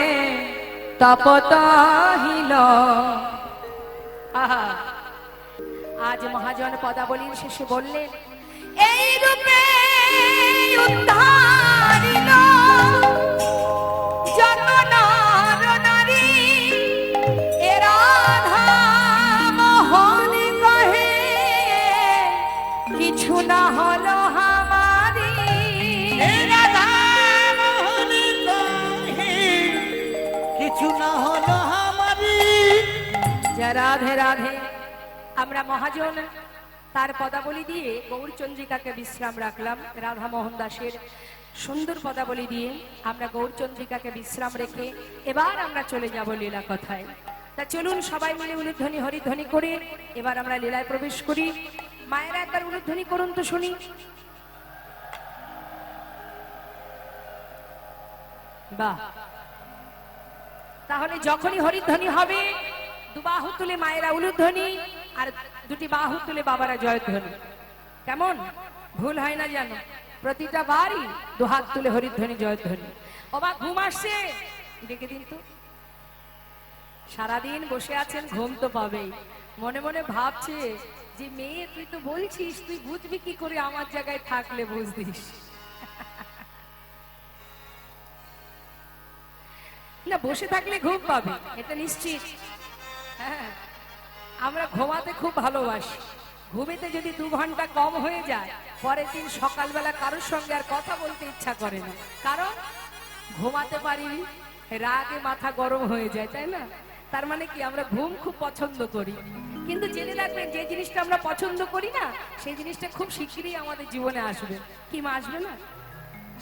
তপত হিল আহা আজ মহাজন পদাবলীর শেষে বললেন এই রূপে উদ্ধারিল যত নর নারী এ রাধা মোহন কহে কিছু না হলো হামারি কিছু না হলো আমারি যা রাধে রাধে আমরা মহাজন তার পদাবলী দিয়ে গৌরচন্দ্রিকাকে বিশ্রাম রাখলাম রাধা মোহন দাসের সুন্দর পদাবলী দিয়ে আমরা গৌরচন্দ্রিকাকে বিশ্রাম রেখে এবার আমরা চলে যাব লীলা কথায় তা চলুন সবাই মিলে উলুধ্বনি হরিধ্বনি করে এবার আমরা লীলায় প্রবেশ করি মায়েরা একবার উলুধ্বনি করুন তো শুনি বাহ তাহলে যখনই হরিধ্বনি হবে দুবাহু তুলে মায়েরা উলুধ্বনি আর দুটি বাহু তুলে বাবারা জয়ধ্বনি কেমন ভুল হয় না জানো প্রতিটা বারই দুহাত তুলে হরিধ্বনি জয়ধ্বনি ওবা ঘুম আসছে ডেকে দিন তো সারাদিন বসে আছেন ঘুম তো পাবেই মনে মনে ভাবছে যে মেয়ে তুই তো বলছিস তুই বুঝবি কি করে আমার জায়গায় থাকলে বুঝদিস না বসে থাকলে ঘুম পাবে এটা নিশ্চিত হ্যাঁ আমরা ঘুমাতে খুব ভালোবাসি ঘুমেতে যদি 2 ঘন্টা কম হয়ে যায় পরের দিন সকালবেলা কারোর সঙ্গে আর কথা বলতে ইচ্ছা করে না কারণ ঘুমাতে পারিনি রাগে মাথা গরম হয়ে যায় তাই না তার মানে কি আমরা ঘুম খুব পছন্দ করি কিন্তু জেনে রাখবেন যে জিনিসটা আমরা পছন্দ করি না সেই জিনিসটা খুব শিগগিরই আমাদের জীবনে আসবে কি মা আসবে না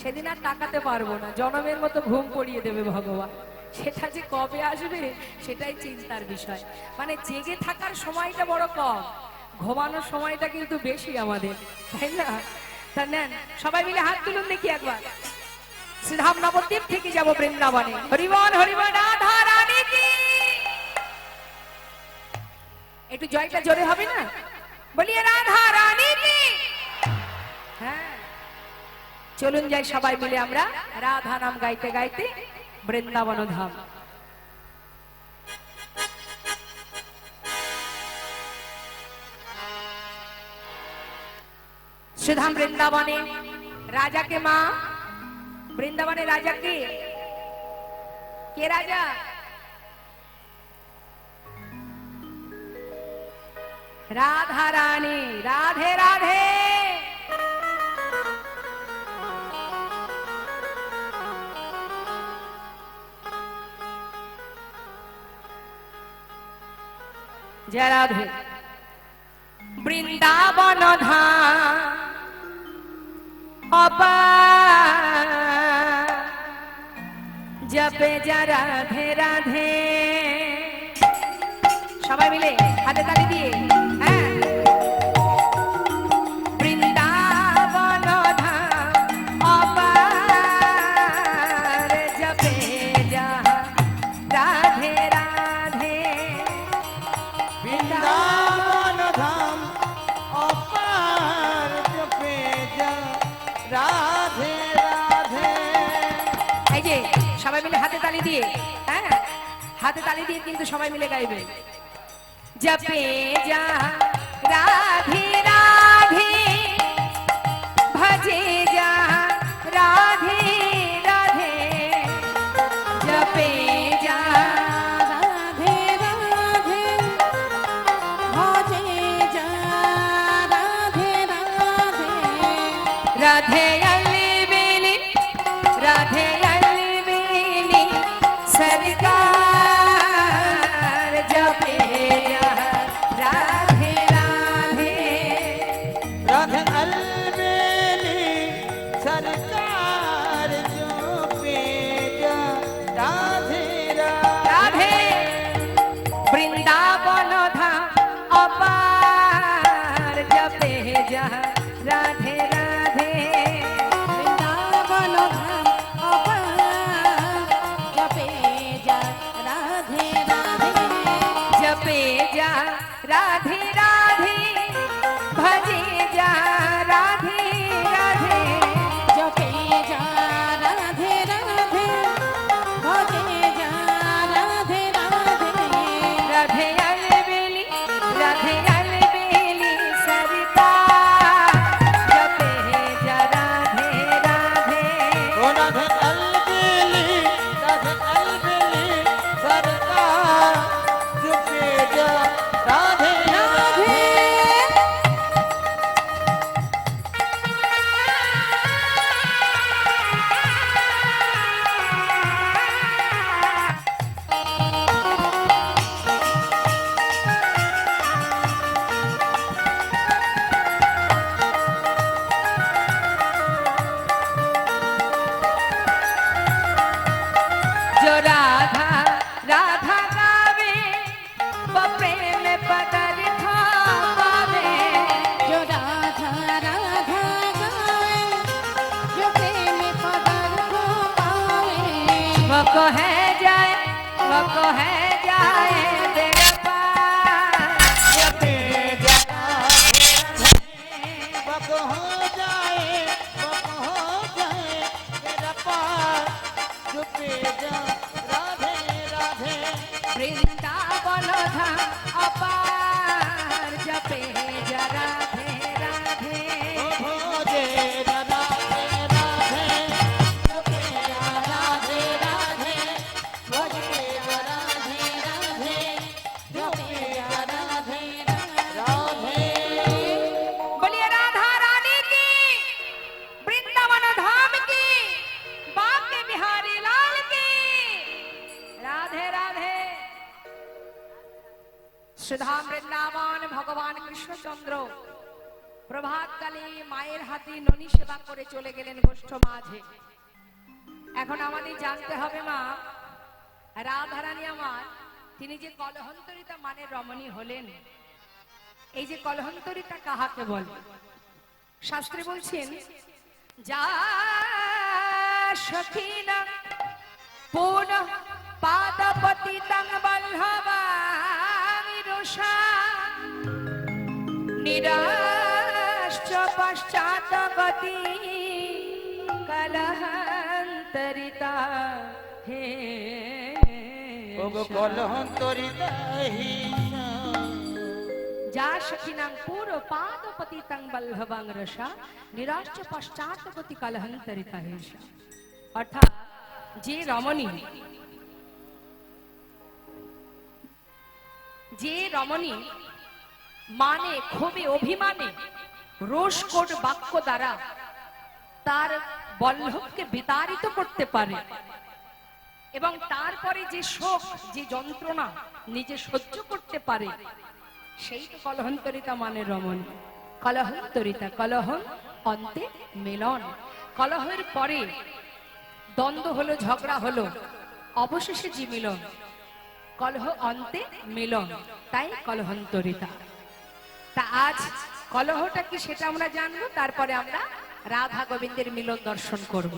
সেদিন আর তাকাতে পারবো না জনমের মতো ঘুম পড়িয়ে দেবে ভগবান সেটা যে কবে আসবে সেটাই চিন্তার বিষয় মানে জেগে থাকার সময়টা বড় কম ঘুমানোর সময়টা কিন্তু বেশি আমাদের তাই না তা নেন সবাই মিলে হাত তুলুন দেখি একবার শ্রীধাম নবদ্বীপ থেকে যাব বৃন্দাবনে হরিবল হরিবল রাধা রানী কি একটু জয়টা জোরে হবে না বলিয়ে রাধা রানী কি হ্যাঁ চলুন যাই সবাই মিলে আমরা রাধা নাম গাইতে গাইতে বৃন্দাবন ধাম শ্রীধাম বৃন্দাবনে রাজাকে মা বৃন্দাবনে রাজাকে কে রাজা রাধা রানী রাধে রাধে जय राधे বৃন্দাবন ধাম জপে যা রাধে রাধে সবাই মিলে হাতে তালি দিয়ে হ্যাঁ বৃন্দাবন ধাম জপে যা রাধে রাধে বৃন্দাবন ধাম অপার জপে যা রাধে রাধে এই যে সবাই মিলে হাতে তালি দিয়ে হ্যাঁ হাতে তালি দিয়ে কিন্তু সবাই মিলে গাইবে জপে যা রাধে রাধে ভজে যা রাধে রাধে জপে যা রাধে রাধে ভজে যা রাধে राधे अलबेली राधे अलबेली सरकार जपे जा राधे राधे राधे अलबेली सरकार जो पेजा राधे राधे वृंदावन धाम अपार जपे जा राधे राधे वृंदावन धाम अपार जपे जा राधे राधे जपे जा राधे राधे भजे जा राधे राधे जपे जा राधे राधे भजे जा राधे राधे राधे अलबेली सरकार जपे जा राधे राधे ओ राधे अलबेली सरकार जो पेजा राधे राधे जो राधा राधा गावे वो प्रेम पदार्थ पावे जो राधा राधा गाए जो प्रेम पदार्थ पावे वो को है जाए तेरा पार जपे जा वक हो जाए तेरा पार जो पेजा राधे राधे वृंदावन धाम अपार जपे जा राधे राधे ओ भोजे राधे राधे जो पेजा राधे राधे भोजे राधे राधे जो पेजा राधे राधे बोलिए राधा रानी की वृंदावन धाम की बांके बिहारी लाल की राधे राधे सुधा वृंदावन भगवान কৃষ্ণচন্দ্র প্রভাতকালে মায়ের হাতে ননি সেবা করে চলে গেলেন গোষ্ঠ মাঝে। এখন আমাদের জানতে হবে মা রাধারানী আমার তিনি যে কলহন্তরিতা মানে রমণী হলেন, এই যে কলহন্তরিতা কাহাকে বলে? শাস্ত্রে বলছেন যা সখীনা পুন পাদপতি তং বল্লভামি রোষা নিরাশ্চ পশ্চাৎ গতি কলহন্তরিতা হে ওগো কলহন্তরিতা হিসা যা সখিনাং পুরো পাদপতি তং বল্লভাং রসা নিরাশ্চ পশ্চাৎ গতি কলহন্তরিতা হেষা। অর্থাৎ যে রমণী মানে ক্ষোভে অভিমানে রোষকোট বাক্য দ্বারা তার বল্লভকে বিতাড়িত করতে পারে এবং তারপরে যে শোক যে যন্ত্রণা নিজে সহ্য করতে পারে, সেই তো কলহন্তরিতা মানে রমণী। কলহন্তরিতা কলহ অন্তে মিলন, কলহের পরে দ্বন্দ্ব হলো, ঝগড়া হলো, অবশেষে যে মিলন, কলহ অন্তে মিলন, তাই কলহন্তরিতা। তা আজ কলহটা কি সেটা আমরা জানবো, তারপরে আমরা রাধা গোবিন্দের মিলন দর্শন করব।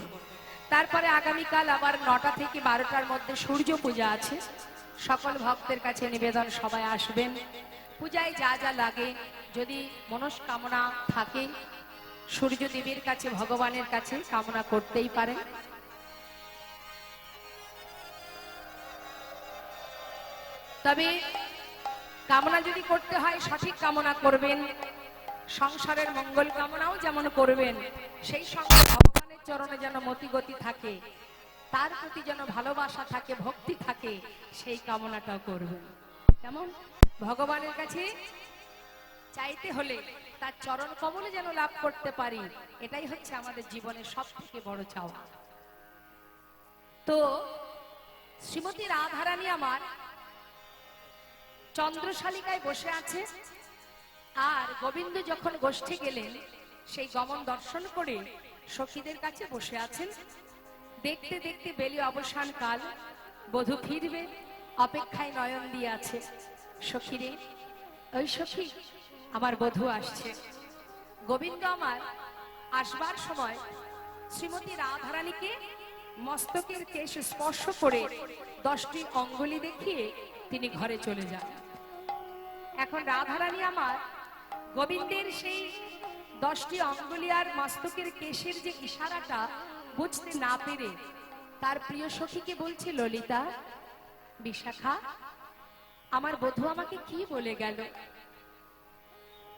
তারপরে আগামীকাল আবার 9টা থেকে 12টার মধ্যে সূর্য পূজা আছে। সকল ভক্তের কাছে নিবেদন সবাই আসবেন। পূজায় যা যা লাগে যদি মনস্কামনা থাকে সূর্যদেবের কাছে ভগবানের কাছে কামনা করতেই পারেন। তবে কামনা যদি করতে হয় সঠিক কামনা করবেন, সংসারের মঙ্গল কামনাও যেমন করবেন, সেই সঙ্গে ভগবানের চরণে যেন মতি গতি থাকে, তার প্রতি যেন ভালোবাসা থাকে, ভক্তি থাকে, সেই কামনাটাও করবেন। কেমন? ভগবানের কাছে চাইতে হলে তার চরণ কমলে যেন লাভ করতে পারি, এটাই হচ্ছে আমাদের জীবনের সব থেকে বড় চাওয়া। তো শ্রীমতী রাধারানী আমার চন্দ্রশালিকায় বসে আছে, আর গোবিন্দ যখন গোষ্ঠে গেলেন সেই গমন দর্শন করে সখীদের কাছে বসে আছেন। দেখতে দেখতে বেলি অবসান কাল, বধূ ফিরবে অপেক্ষায় নয়ন দিয়ে আছে। সখীরে, ওই সখী, আমার বধূ আসছে। গোবিন্দ আমার আসবার সময় শ্রীমতী রাধারানীকে মস্তকের কেশ স্পর্শ করে 10টি অঙ্গুলি দেখিয়ে তিনি ঘরে চলে যান। এখন রাধারানী আমার গোবিন্দের সেই 10টি অঙ্গুলি আর মস্তকের কেশের যে ইশারাটা বুঝতে না পেরে তার প্রিয় সখীকে বলছে, ললিতা, বিশাখা, আমার বধূ আমাকে কি বলে গেল,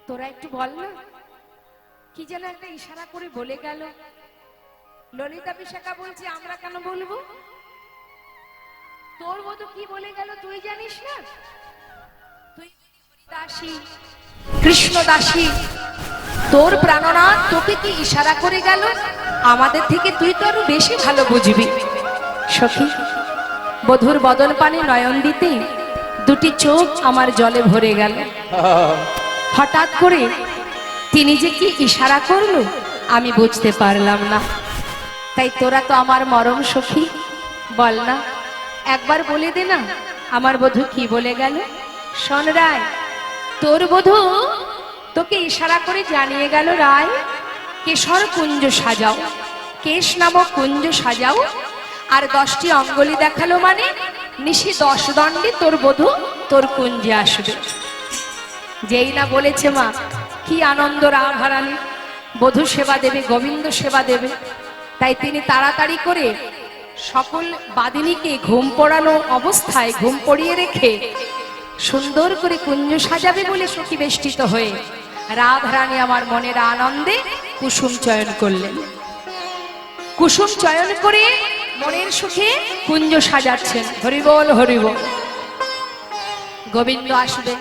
তোরা একটু বল না, কি যেন একটা ইশারা করে বলে গেল। ললিতা বিশাখা বলছে, আমরা কেন বলবো, তোর বধূ কি বলে গেল তুই জানিস না? তুই দাসী, কৃষ্ণ দাসী, তোর প্রাণনাথ তোকে কি ইশারা করে গেল, আমাদের থেকে তুই তো আরো বেশি ভালো বুঝবি। সখী, বধুর বদন পানে নয়ন দিতেই 2টি চোখ আমার জলে ভরে গেল। হঠাৎ করে তিনি যে কি ইশারা করলো আমি বুঝতে পারলাম না। তাই তোরা তো আমার মরম সখী, বল না, একবার বলে দে না আমার বধূ কি বলে গেল। শোন রায়, তোর বধূ তোকে ইশারা করে জানিয়ে গেল, রায়, কেশর কুঞ্জ সাজাও, কেশ নামক কুঞ্জ সাজাও, আর 10টি অঙ্গুলি দেখালো মানে নিশি 10 দণ্ডে তোর বধূ তোর কুঞ্জে আসবে। যেই না বলেছে মা, কি আনন্দ রাধারানী বধূ সেবা দেবে, গোবিন্দ সেবা দেবে। তাই তিনি তাড়াতাড়ি করে সকল বাদিনীকে ঘুম পড়ানো অবস্থায় ঘুম পড়িয়ে রেখে সুন্দর করে কুঞ্জ সাজাবে বলে সখী বেষ্টিত হয়ে রাধারানী আমার মনের আনন্দে কুসুম চয়ন করলেন। কুসুম চয়ন করে মনের সুখে কুঞ্জ সাজাচ্ছেন। হরিবল হরিবল। গোবিন্দ আসবে,